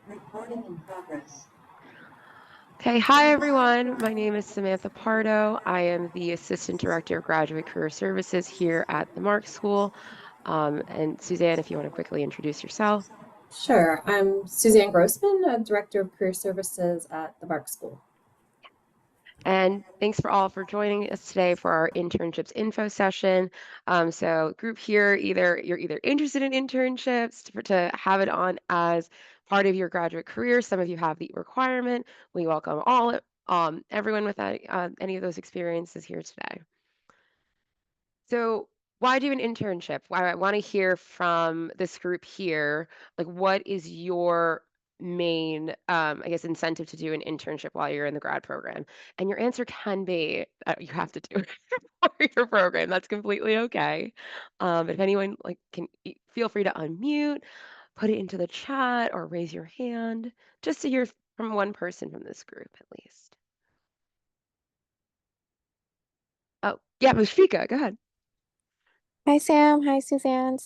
Recording in progress. Okay, hi everyone. My name is Samantha Pardo. I am the Assistant Director of Graduate Career Services here at the Marxe School. And Suzanne, if you want to quickly introduce yourself. Sure. I'm Suzanne Grossman, Director of Career Services at the Marxe School. And thanks for all for joining us today for our internships info session. So group here, you're either interested in internships to have it on as part of your graduate career. Some of you have the requirement. We welcome everyone with any of those experiences here today. So why do an internship? Why I want to hear from this group here, like what is your main, I guess, incentive to do an internship while you're in the grad program? And your answer can be you have to do it for your program. That's completely okay. But if anyone feel free to unmute, put it into the chat, or raise your hand, just to hear from one person from this group at least. Oh, yeah, Mushfika, go ahead. Hi Sam, hi Suzanne.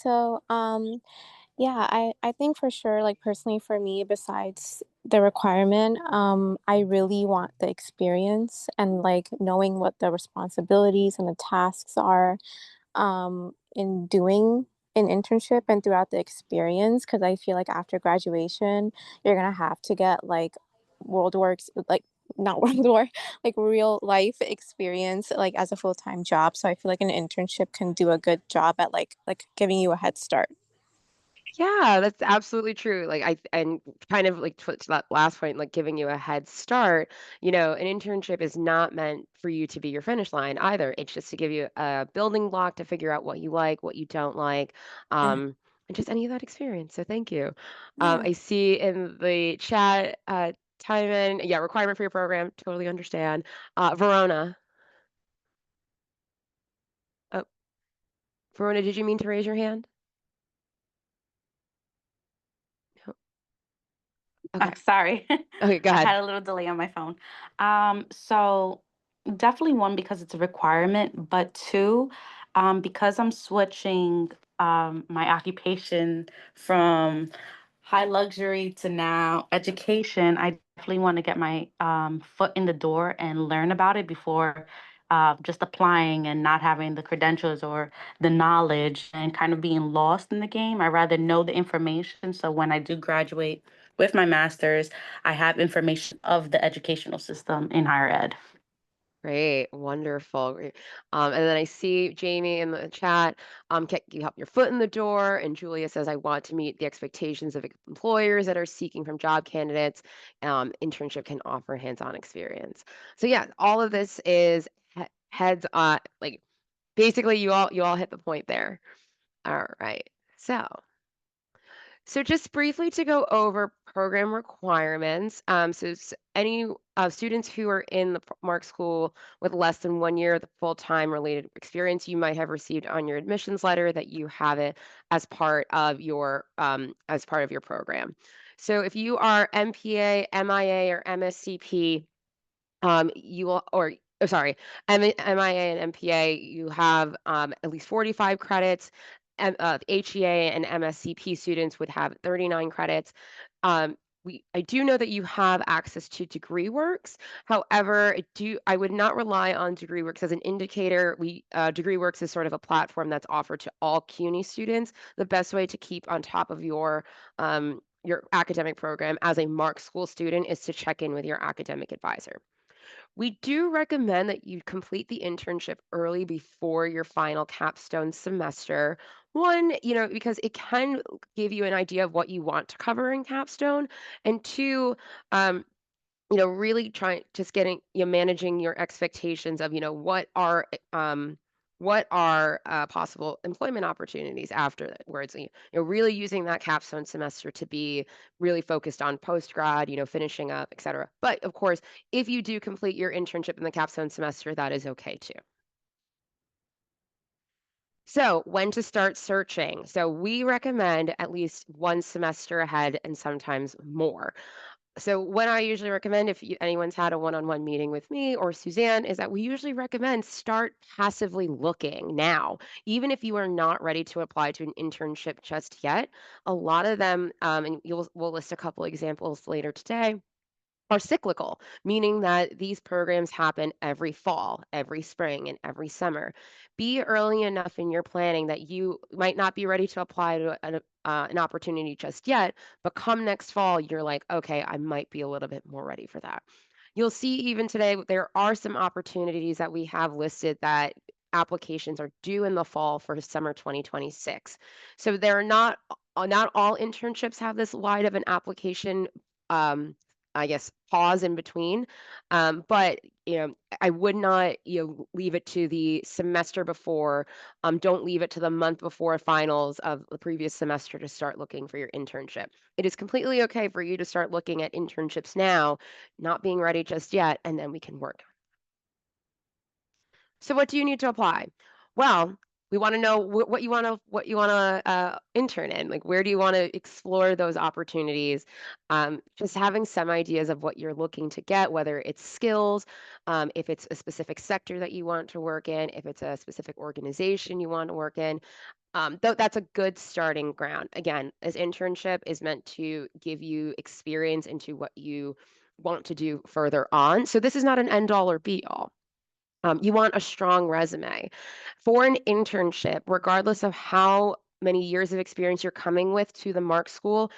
I think for sure, like personally for me, besides the requirement, I really want the experience and like knowing what the responsibilities and the tasks are in doing an internship and throughout the experience. Because I feel like after graduation, you're gonna have to get like World Works, like not World War, like real life experience, like as a full time job. So I feel like an internship can do a good job at like giving you a head start. Yeah, that's absolutely true. And kind of like to that last point, like giving you a head start, an internship is not meant for you to be your finish line either. It's just to give you a building block to figure out what you like, what you don't like, Mm. and just any of that experience. So thank you. Yeah. I see in the chat, Timon, yeah, requirement for your program, totally understand. Verona. Oh, Verona, did you mean to raise your hand? No. Okay. Sorry. Okay, go I ahead. had a little delay on my phone. So definitely one, because it's a requirement, but two, because I'm switching my occupation from high luxury to now education, I definitely want to get my foot in the door and learn about it before just applying and not having the credentials or the knowledge and kind of being lost in the game. I rather know the information so when I do graduate with my master's, I have information of the educational system in higher ed. Great, wonderful. Great. And then I see Jamie in the chat. Can you help your foot in the door? And Julia says, I want to meet the expectations of employers that are seeking from job candidates. Internship can offer hands-on experience. So yeah, all of this is heads on, like basically you all hit the point there. All right. So just briefly to go over program requirements. Any students who are in the Mark School with less than 1 year of the full-time related experience, you might have received on your admissions letter that you have it as part of your program. So if you are MPA, MIA, or MSCP, you will, or oh, sorry, MIA and MPA, you have at least 45 credits. And HEA and MSCP students would have 39 credits. I do know that you have access to DegreeWorks. However, I would not rely on DegreeWorks as an indicator. DegreeWorks is sort of a platform that's offered to all CUNY students. The best way to keep on top of your academic program as a Mark School student is to check in with your academic advisor. We do recommend that you complete the internship early before your final capstone semester. One, because it can give you an idea of what you want to cover in capstone. And two, really trying just getting managing your expectations of, what are possible employment opportunities after that, where it's, really using that capstone semester to be really focused on post grad, finishing up, et cetera. But of course, if you do complete your internship in the capstone semester, that is okay too. So when to start searching? So we recommend at least one semester ahead and sometimes more. So what I usually recommend if anyone's had a one-on-one meeting with me or Suzanne is that we usually recommend start passively looking now. Even if you are not ready to apply to an internship just yet, a lot of them, and we'll list a couple examples later today, are cyclical, meaning that these programs happen every fall, every spring, and every summer. Be early enough in your planning that you might not be ready to apply to an opportunity just yet, but come next fall, you're like, okay, I might be a little bit more ready for that. You'll see even today, there are some opportunities that we have listed that applications are due in the fall for summer 2026. So they're not all internships have this wide of an application I guess, pause in between. But I would not, leave it to the semester before. Don't leave it to the month before finals of the previous semester to start looking for your internship. It is completely okay for you to start looking at internships now, not being ready just yet, and then we can work. So what do you need to apply? Well, we want to know what you want to intern in. Like, where do you want to explore those opportunities? Just having some ideas of what you're looking to get, whether it's skills, if it's a specific sector that you want to work in, if it's a specific organization you want to work in. That's a good starting ground. Again, as internship is meant to give you experience into what you want to do further on. So this is not an end all or be all. You want a strong resume. For an internship, regardless of how many years of experience you're coming with to the Mark School,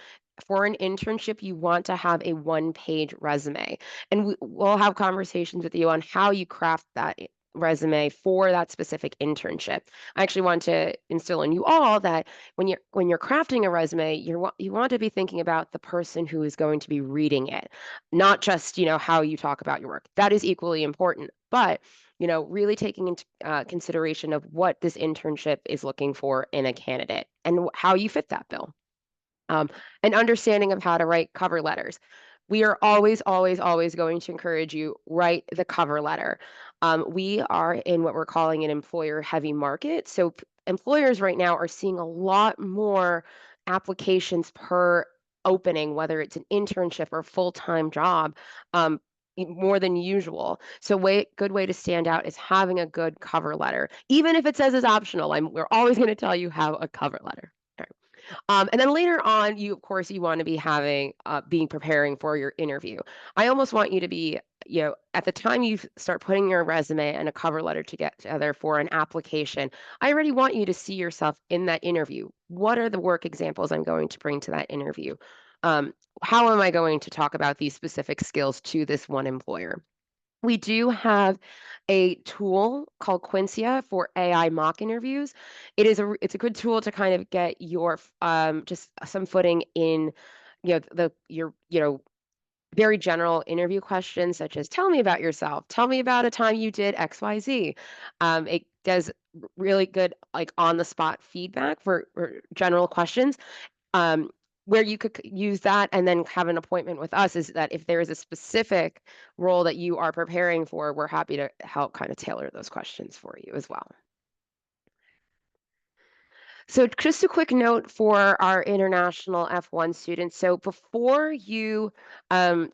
for an internship, you want to have a one-page resume. And we'll have conversations with you on how you craft that resume for that specific internship. I actually want to instill in you all that when you're crafting a resume, you want to be thinking about the person who is going to be reading it, not just, how you talk about your work. That is equally important, but really taking into consideration of what this internship is looking for in a candidate and how you fit that bill. An understanding of how to write cover letters. We are always, always, always going to encourage you write the cover letter. We are in what we're calling an employer heavy market. So employers right now are seeing a lot more applications per opening, whether it's an internship or full-time job. More than usual. So good way to stand out is having a good cover letter. Even if it says it's optional, we're always going to tell you have a cover letter. Okay. And then later on, of course, you want to be being preparing for your interview. I almost want you to be, at the time you start putting your resume and a cover letter together for an application, I already want you to see yourself in that interview. What are the work examples I'm going to bring to that interview? How am I going to talk about these specific skills to this one employer? We do have a tool called Quincia for AI mock interviews. It's a good tool to kind of get your just some footing in your very general interview questions such as tell me about yourself, tell me about a time you did XYZ. It does really good like on the spot feedback for general questions. Um, where you could use that and then have an appointment with us is that if there is a specific role that you are preparing for, we're happy to help kind of tailor those questions for you as well. So just a quick note for our international F1 students. So before you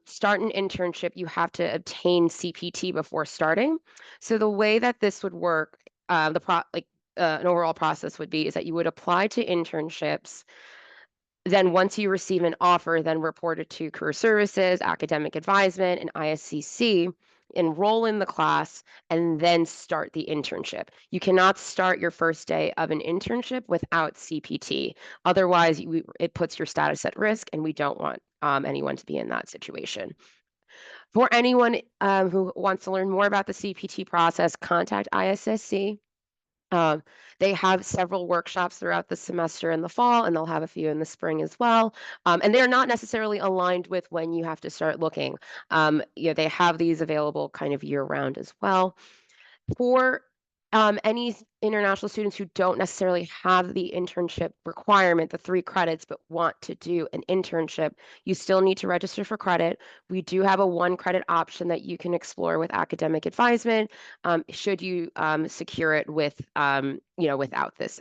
start an internship, you have to obtain CPT before starting. So the way that this would work, an overall process would be is that you would apply to internships. Then once you receive an offer, then report it to Career Services, Academic Advisement, and ISCC, enroll in the class, and then start the internship. You cannot start your first day of an internship without CPT. Otherwise, it puts your status at risk, and we don't want anyone to be in that situation. For anyone who wants to learn more about the CPT process, contact ISSC. They have several workshops throughout the semester in the fall, and they'll have a few in the spring as well. And they're not necessarily aligned with when you have to start looking. They have these available kind of year round as well. For any international students who don't necessarily have the internship requirement, the 3 credits, but want to do an internship, you still need to register for credit. We do have a 1 credit option that you can explore with academic advisement, should you secure it without this,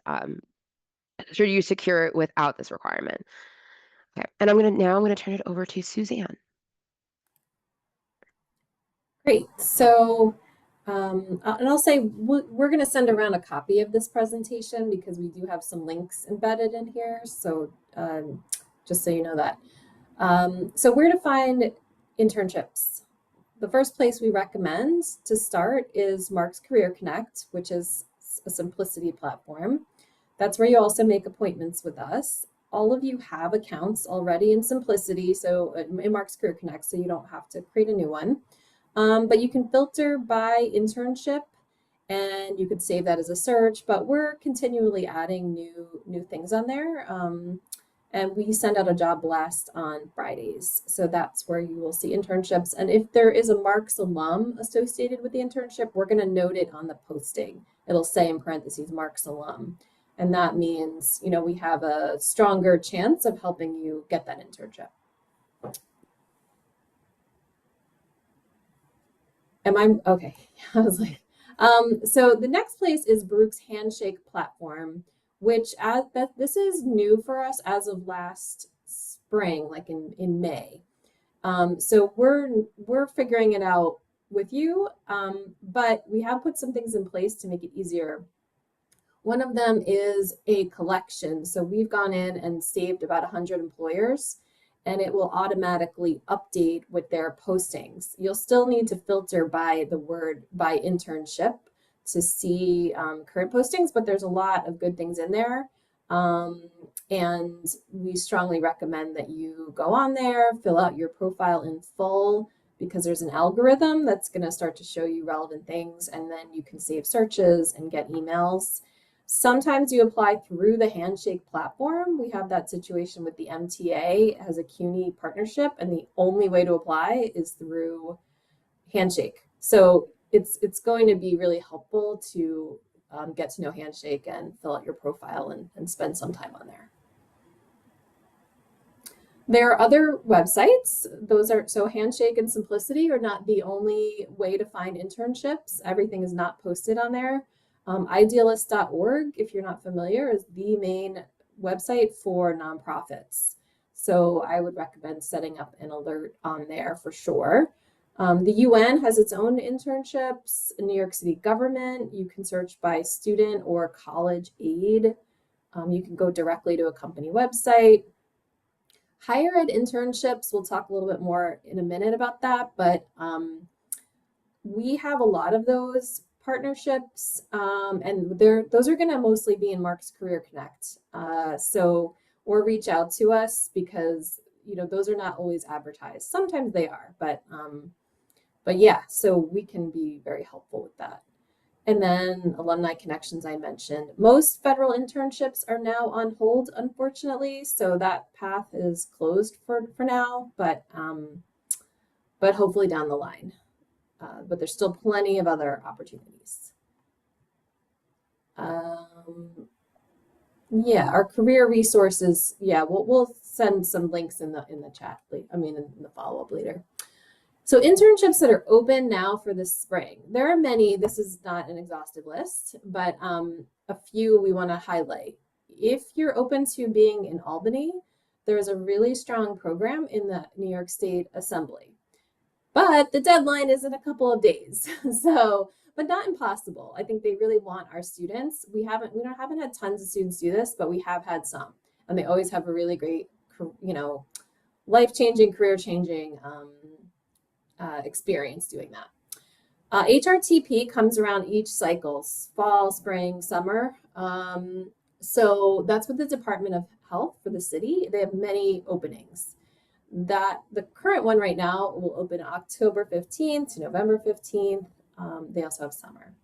should you secure it without this requirement. Okay, and I'm gonna turn it over to Suzanne. Great. So, and I'll say we're going to send around a copy of this presentation because we do have some links embedded in here. So, just so you know that. So where to find internships? The first place we recommend to start is Marxe Career Connect, which is a simplicity platform. That's where you also make appointments with us. All of you have accounts already in Simplicity, so in Marxe Career Connect, so you don't have to create a new one. But you can filter by internship, and you could save that as a search. But we're continually adding new things on there. And we send out a job blast on Fridays. So that's where you will see internships. And if there is a Marxe alum associated with the internship, we're going to note it on the posting. It'll say in parentheses Marxe alum. And that means, you know, we have a stronger chance of helping you get that internship. Am I okay? I was like, so the next place is Baruch's Handshake platform, which this is new for us as of last spring, like in May. So we're figuring it out with you, but we have put some things in place to make it easier. One of them is a collection. So we've gone in and saved about 100 employers, and it will automatically update with their postings. You'll still need to filter by internship to see current postings, but there's a lot of good things in there. And we strongly recommend that you go on there, fill out your profile in full, because there's an algorithm that's going to start to show you relevant things, and then you can save searches and get emails. Sometimes you apply through the Handshake platform. We have that situation with the MTA. It has a CUNY partnership, and the only way to apply is through Handshake. So it's going to be really helpful to get to know Handshake and fill out your profile and spend some time on there. There are other websites. So Handshake and Simplicity are not the only way to find internships. Everything is not posted on there. Idealist.org, if you're not familiar, is the main website for nonprofits. So I would recommend setting up an alert on there for sure. The UN has its own internships. New York City government, you can search by student or college aid. You can go directly to a company website. Higher ed internships, we'll talk a little bit more in a minute about that, but we have a lot of those partnerships, and those are going to mostly be in Marxe Career Connect. Or reach out to us, because those are not always advertised. Sometimes they are, but yeah, so we can be very helpful with that. And then alumni connections, I mentioned. Most federal internships are now on hold, unfortunately, so that path is closed for now, but hopefully down the line. But there's still plenty of other opportunities. Yeah, our career resources. Yeah, we'll send some links in the chat. In the follow-up later. So internships that are open now for this spring. There are many. This is not an exhaustive list, but a few we want to highlight. If you're open to being in Albany, there's a really strong program in the New York State Assembly. But the deadline is in a couple of days, but not impossible. I think they really want our students. We haven't had tons of students do this, but we have had some, and they always have a really great, life-changing, career-changing experience doing that. HRTP comes around each cycle, fall, spring, summer. So that's with the Department of Health for the city. They have many openings. The current one right now will open October 15th to November 15th. They also have summer.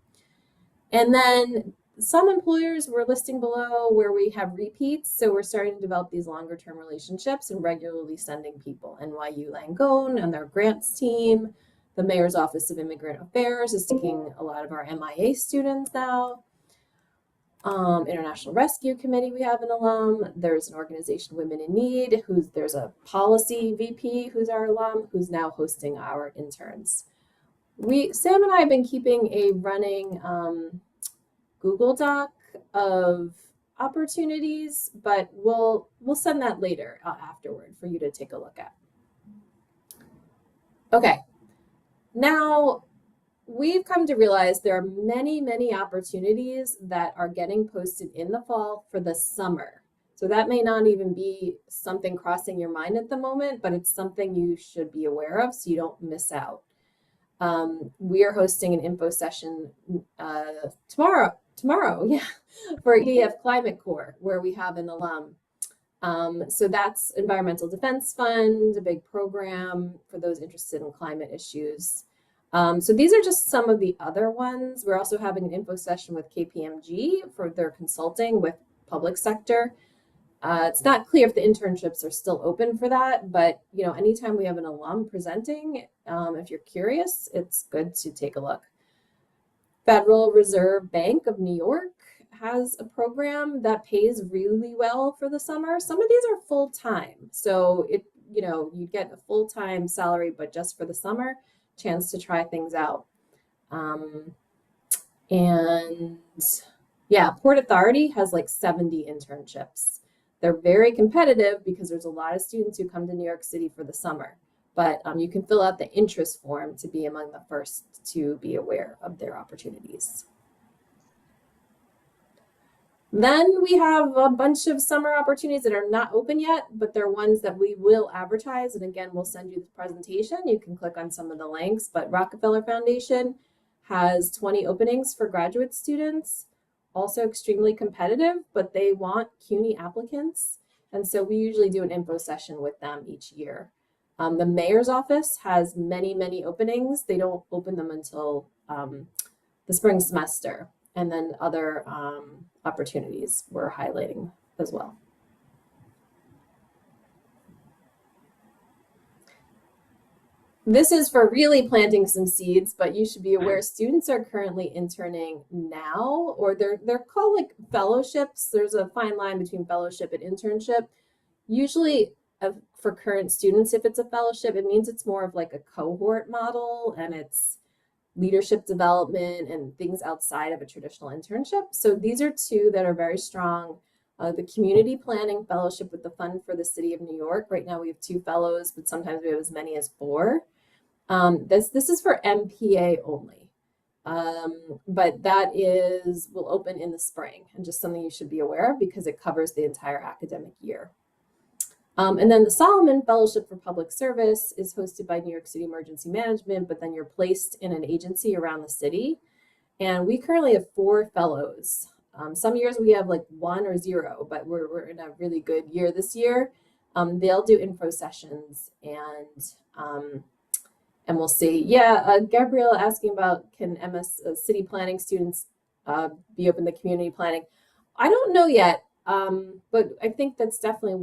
And then some employers we're listing below where we have repeats. So we're starting to develop these longer term relationships and regularly sending people. NYU Langone and their grants team. The Mayor's Office of Immigrant Affairs is taking a lot of our MIA students now. International Rescue Committee, we have an alum. There's an organization, Women in Need, there's a policy VP who's our alum, who's now hosting our interns. Sam and I have been keeping a running Google Doc of opportunities, but we'll send that later afterward for you to take a look at. Okay, Now, we've come to realize there are many, many opportunities that are getting posted in the fall for the summer. So that may not even be something crossing your mind at the moment, but it's something you should be aware of so you don't miss out. We are hosting an info session tomorrow, yeah, for EDF Climate Corps, where we have an alum. So that's Environmental Defense Fund, a big program for those interested in climate issues. So these are just some of the other ones. We're also having an info session with KPMG for their consulting with public sector. It's not clear if the internships are still open for that, but anytime we have an alum presenting, if you're curious, it's good to take a look. Federal Reserve Bank of New York has a program that pays really well for the summer. Some of these are full-time, so you get a full-time salary, but just for the summer, chance to try things out. And yeah, Port Authority has like 70 internships. They're very competitive because there's a lot of students who come to New York City for the summer, but you can fill out the interest form to be among the first to be aware of their opportunities. Then we have a bunch of summer opportunities that are not open yet, but they're ones that we will advertise. And again, we'll send you the presentation. You can click on some of the links, but Rockefeller Foundation has 20 openings for graduate students, also extremely competitive, but they want CUNY applicants. And so we usually do an info session with them each year. The mayor's office has many, many openings. They don't open them until the spring semester. And then other opportunities we're highlighting as well. This is for really planting some seeds, but you should be aware students are currently interning now, or they're called like fellowships. There's a fine line between fellowship and internship. Usually for current students, if it's a fellowship, it means it's more of like a cohort model, and it's leadership development and things outside of a traditional internship. So these are two that are very strong. The Community Planning Fellowship with the Fund for the City of New York. Right now we have 2 fellows, but sometimes we have as many as 4. This is for MPA only, but that will open in the spring, and just something you should be aware of because it covers the entire academic year. And then the Solomon Fellowship for Public Service is hosted by New York City Emergency Management, but then you're placed in an agency around the city. And we currently have 4 fellows. Some years we have like 1 or 0, but we're in a really good year this year. They'll do info sessions, and we'll see. Yeah, Gabrielle asking about, can MS city planning students be open to community planning? I don't know yet, but I think that's definitely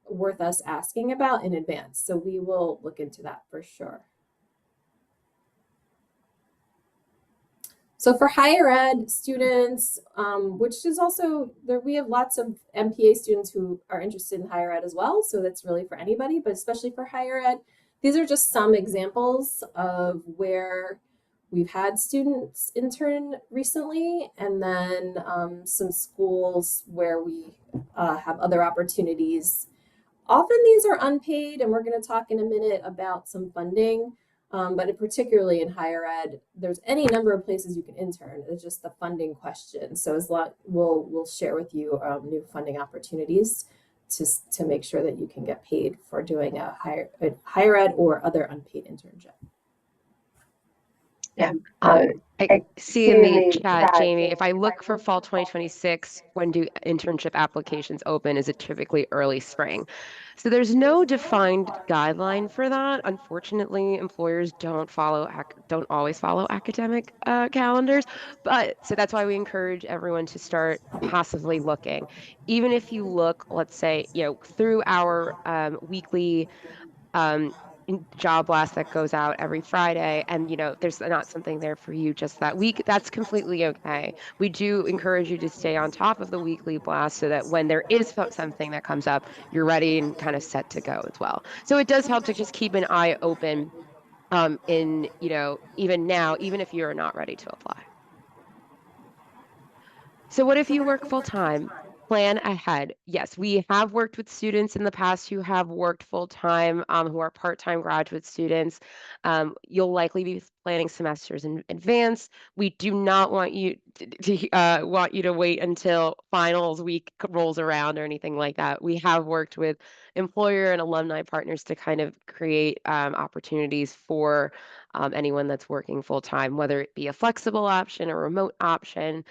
worth us asking about in advance. So we will look into that for sure. So for higher ed students, which is also there, we have lots of MPA students who are interested in higher ed as well. So that's really for anybody, but especially for higher ed. These are just some examples of where we've had students intern recently, and then some schools where we have other opportunities. Often these are unpaid, and we're going to talk in a minute about some funding, but particularly in higher ed, there's any number of places you can intern. It's just the funding question. So we'll share with you new funding opportunities to make sure that you can get paid for doing a higher ed or other unpaid internship. Yeah. I see in the chat, Jamie, if I look for fall 2026, when do internship applications open? Is it typically early spring? So there's no defined guideline for that. Unfortunately, employers don't always follow academic calendars. But so that's why we encourage everyone to start passively looking. Even if you look, let's say, through our weekly job blast that goes out every Friday, and there's not something there for you just that week, that's completely okay. We do encourage you to stay on top of the weekly blast so that when there is something that comes up, you're ready and kind of set to go as well. So it does help to just keep an eye open in even now, even if you're not ready to apply. So what if you work full time? plan ahead. Yes, we have worked with students in the past who have worked full-time, who are part-time graduate students. You'll likely be planning semesters in advance. We do not want you to wait until finals week rolls around or anything like that. We have worked with employer and alumni partners to kind of create opportunities for anyone that's working full-time, whether it be a flexible option, a remote option,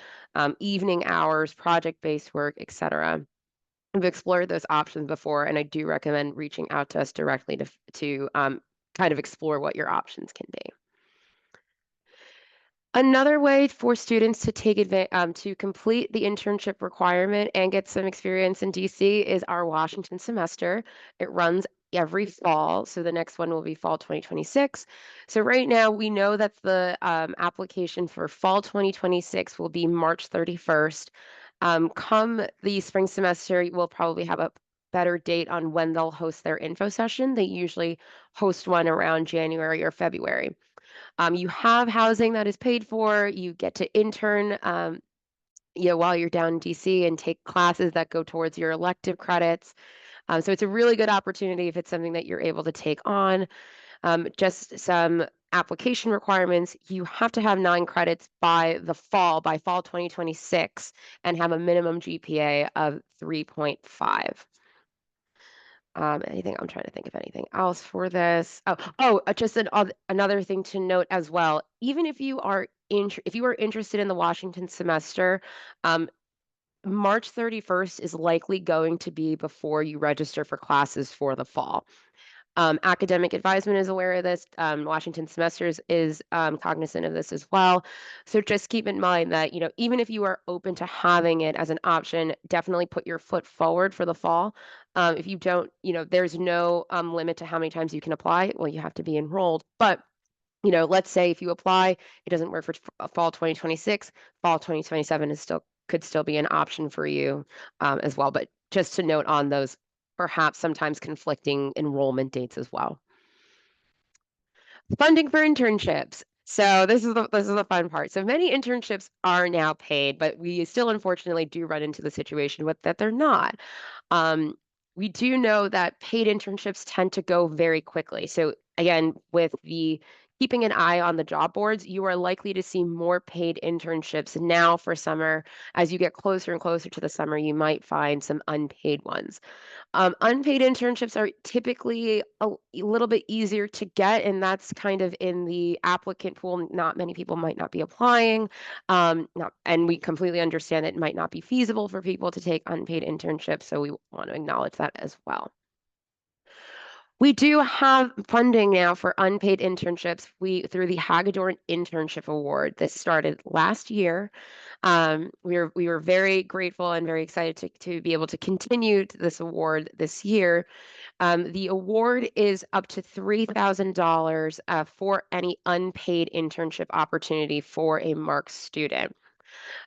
evening hours, project-based work, etc. We've explored those options before, and I do recommend reaching out to us directly to kind of explore what your options can be. Another way for students to take to complete the internship requirement and get some experience in DC is our Washington semester. It runs every fall, so the next one will be fall 2026. So right now we know that the application for fall 2026 will be March 31st. Come the spring semester, we'll probably have a better date on when they'll host their info session. They usually host one around January or February. You have housing that is paid for. You get to intern, while you're down in DC and take classes that go towards your elective credits. So it's a really good opportunity if it's something that you're able to take on. Just some application requirements. You have to have 9 credits by fall 2026, and have a minimum GPA of 3.5. Anything I'm trying to think of anything else for this. Just another thing to note as well. Even if you are interested in the Washington semester, March 31st is likely going to be before you register for classes for the fall. Academic advisement is aware of this. Washington Semesters is cognizant of this as well. So just keep in mind that, even if you are open to having it as an option, definitely put your foot forward for the fall. If you don't, there's no limit to how many times you can apply. Well, you have to be enrolled, but let's say if you apply, it doesn't work for fall 2026, fall 2027 could still be an option for you as well. But just to note on those perhaps sometimes conflicting enrollment dates as well. Funding for internships. So this is the fun part. So many internships are now paid, but we still unfortunately do run into the situation that they're not. We do know that paid internships tend to go very quickly. So again, with the keeping an eye on the job boards, you are likely to see more paid internships now for summer. As you get closer and closer to the summer, you might find some unpaid ones. Unpaid internships are typically a little bit easier to get, and that's kind of in the applicant pool. Not many people might not be applying, and we completely understand it might not be feasible for people to take unpaid internships, so we want to acknowledge that as well. We do have funding now for unpaid internships through the Hagedorn Internship Award. This started last year. We were very grateful and very excited to be able to continue this award this year. The award is up to $3,000 for any unpaid internship opportunity for a Marxe student.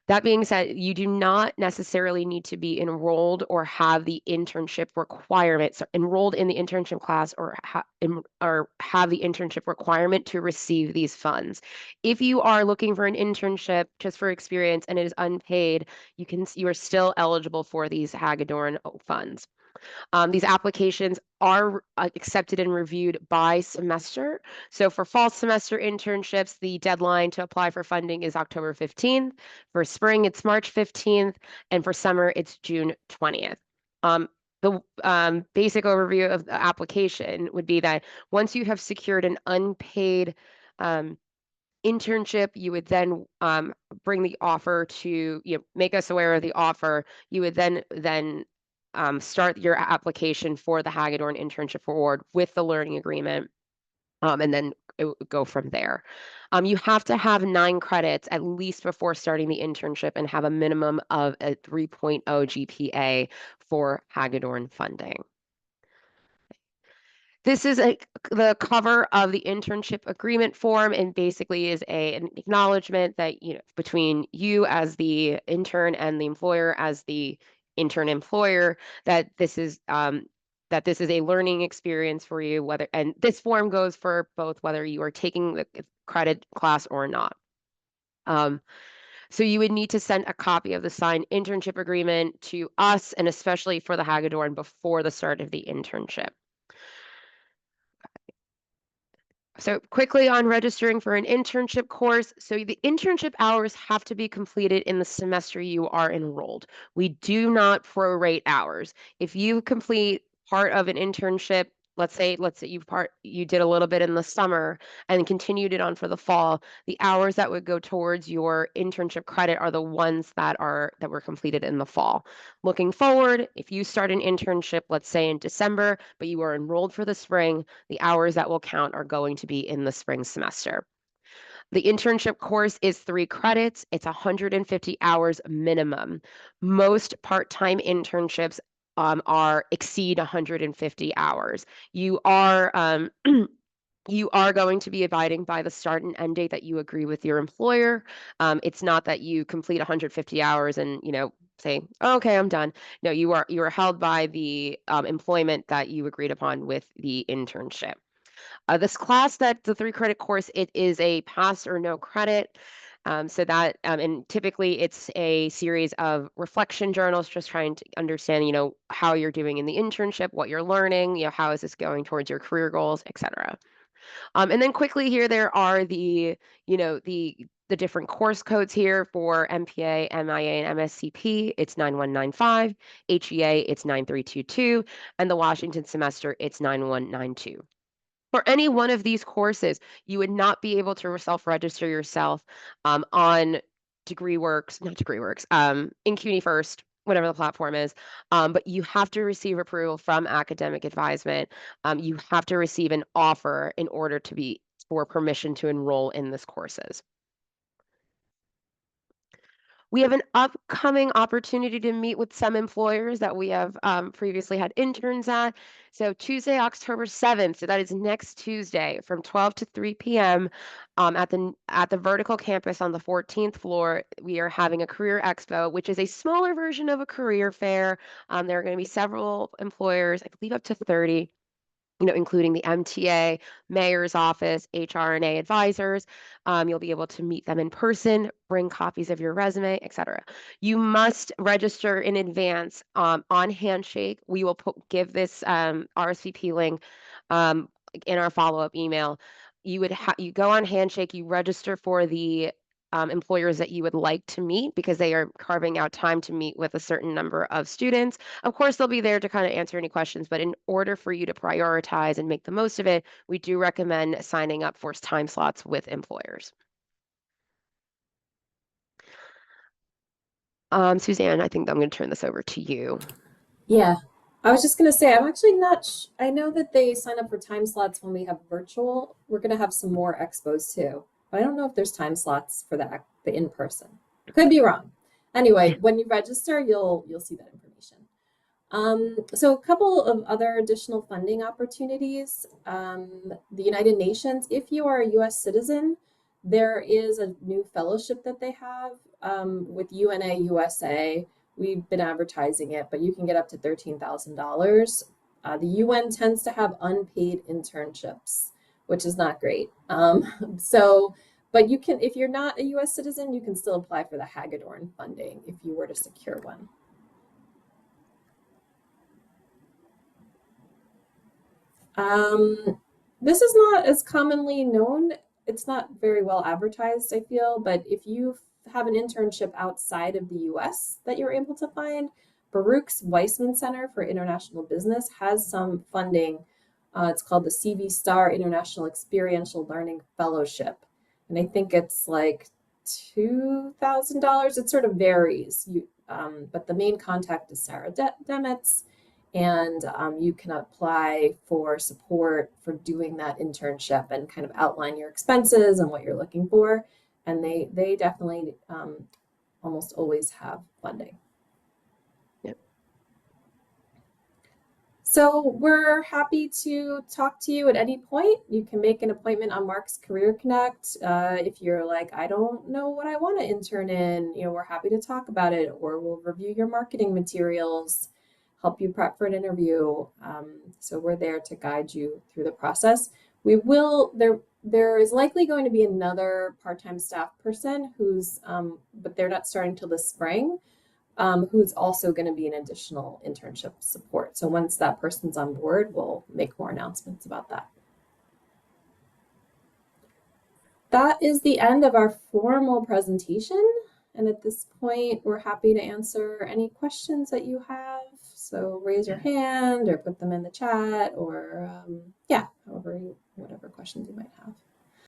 That being said, you do not necessarily need to be enrolled or have the internship requirements, enrolled in the internship class, or have the internship requirement to receive these funds. If you are looking for an internship just for experience and it is unpaid, you are still eligible for these Hagedorn funds. These applications are accepted and reviewed by semester. So for fall semester internships, the deadline to apply for funding is October 15th. For spring, it's March 15th. And for summer, it's June 20th. The basic overview of the application would be that once you have secured an unpaid internship, you would then bring the offer to, make us aware of the offer. You would then start your application for the Hagedorn Internship Award with the learning agreement, and then it would go from there. You have to have 9 credits at least before starting the internship and have a minimum of a 3.0 GPA for Hagedorn funding. This is the cover of the internship agreement form, and basically is an acknowledgement that, between you as the intern and the employer as the intern employer, that this is a learning experience for you, and this form goes for both whether you are taking the credit class or not. So you would need to send a copy of the signed internship agreement to us, and especially for the Hagedorn before the start of the internship. So quickly on registering for an internship course. So the internship hours have to be completed in the semester you are enrolled. We do not prorate hours. If you complete part of an internship, let's say you did a little bit in the summer and continued it on for the fall, the hours that would go towards your internship credit are the ones that were completed in the fall. Looking forward, if you start an internship, let's say in December, but you are enrolled for the spring, the hours that will count are going to be in the spring semester. The internship course is 3 credits. It's 150 hours minimum. Most part-time internships exceed 150 hours. You are you are going to be abiding by the start and end date that you agree with your employer. It's not that you complete 150 hours and say, oh, okay, I'm done. No, you are held by the employment that you agreed upon with the internship. This class, that the 3 credit course, it is a pass or no credit. So that, and typically it's a series of reflection journals, just trying to understand, how you're doing in the internship, what you're learning, how is this going towards your career goals, etc. And then quickly here, there are the different course codes here for MPA, MIA, and MSCP. It's 9195, HEA, it's 9322, and the Washington semester, it's 9192. For any one of these courses, you would not be able to self-register yourself on in CUNY First, whatever the platform is, but you have to receive approval from academic advisement. You have to receive an offer in order for permission to enroll in these courses. We have an upcoming opportunity to meet with some employers that we have previously had interns at. So Tuesday, October 7th, so that is next Tuesday from 12 to 3 p.m. At the vertical campus on the 14th floor, we are having a career expo, which is a smaller version of a career fair. There are going to be several employers, I believe up to 30. Including the MTA, mayor's office, HR&A advisors. You'll be able to meet them in person, bring copies of your resume, etc. You must register in advance on Handshake. We will give this RSVP link in our follow-up email. You go on Handshake, you register for the employers that you would like to meet, because they are carving out time to meet with a certain number of students. Of course, they'll be there to kind of answer any questions, but in order for you to prioritize and make the most of it, we do recommend signing up for time slots with employers. Suzanne, I think I'm going to turn this over to you. Yeah, I was just going to say, I'm actually not, I know that they sign up for time slots when we have virtual. We're going to have some more expos too, but I don't know if there's time slots for the in-person. Could be wrong. Anyway, when you register, you'll see that information. So a couple of other additional funding opportunities. The United Nations, if you are a US citizen, there is a new fellowship that they have with UNA USA. We've been advertising it, but you can get up to $13,000. The UN tends to have unpaid internships, which is not great. But you can, if you're not a US citizen, you can still apply for the Hagedorn funding if you were to secure one. This is not as commonly known. It's not very well advertised, I feel, but if you have an internship outside of the US that you're able to find, Baruch's Weissman Center for International Business has some funding. It's called the CV Star International Experiential Learning Fellowship. And I think it's like $2,000. It sort of varies. But the main contact is Sarah Demetz. And you can apply for support for doing that internship and kind of outline your expenses and what you're looking for. And they definitely almost always have funding. Yep. So we're happy to talk to you at any point. You can make an appointment on Marxe Career Connect. If you're like, I don't know what I want to intern in, we're happy to talk about it, or we'll review your marketing materials, help you prep for an interview. So we're there to guide you through the process. We will, there is likely going to be another part-time staff person who's, but they're not starting till the spring, who's also going to be an additional internship support. So once that person's on board, we'll make more announcements about that. That is the end of our formal presentation. And at this point, we're happy to answer any questions that you have. So raise your hand or put them in the chat or yeah, whatever questions you might have.